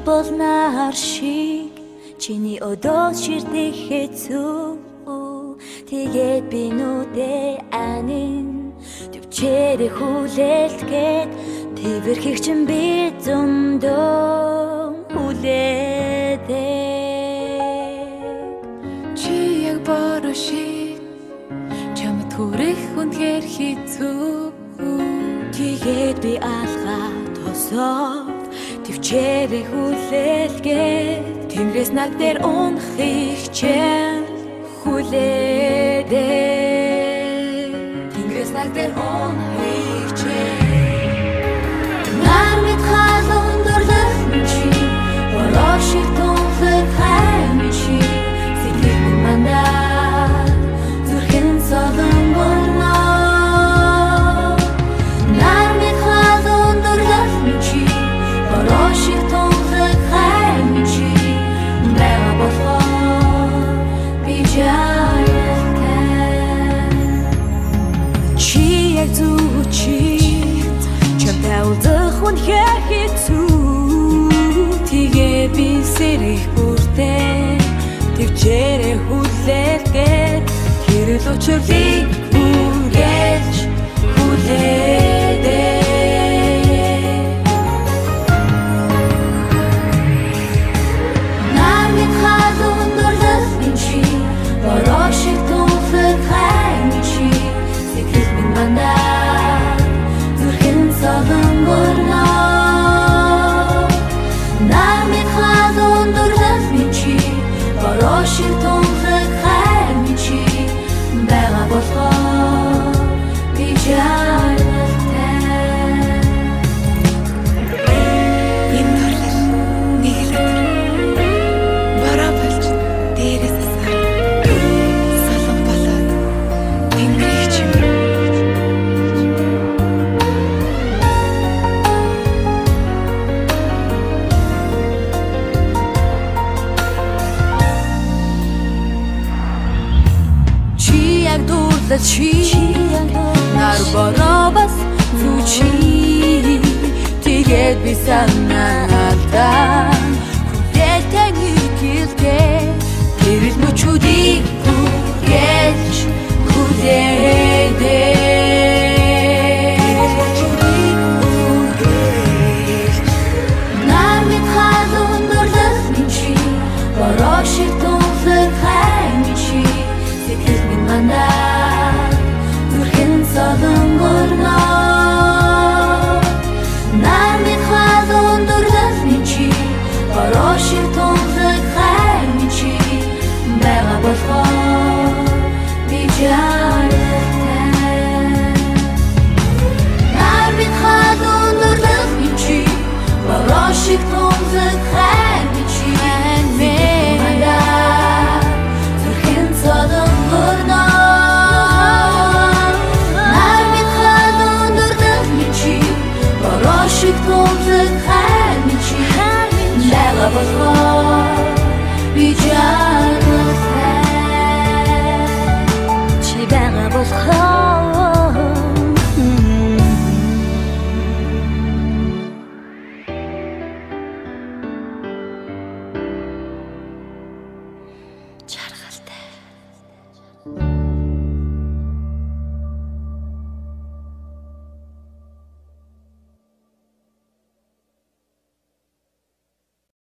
болноор шиг чиний өдөөс ширтэх хэцүү тэгээд би нүдээ анин төвчээрээ хүлээлгээд твэрхийг чин би зөндөө хүлээдэг чи яг бороо шиг чамд хүрэх үнэхээр хэцүү тэгээд би алгаа тосоод төвчээрээ хүлээлгээд тэнгэрээс над дээр унахыг чим хүлээдэг тэнгэрээс над дээр унахыг чим нармит халуун дурлах чи бороо шиг тунхаг хайм чи сэтгэл минь мандаа зүрхэн солон болно нармит халуун дурлах чи бороо шиг тунхаг хайм чи байгаа болохоор би чи яг зүг чи чамтай уулзах үнэхээр хэцүү тэгээ би сэрэх бүртээ төвчээрээ хүлээлгээд хэрэл учрлыг үргэлж хүлээдэг нармит халуун дурлах чи бороо шиг тунхаг хайм чи сэтгэл минь мандаа зүрхэн солон болно нармит халуун дурлах чи бороо шиг тунхаг хайм чи байгаа болохоор би чи нар бороо бас зүчи тэгээд би санаатаа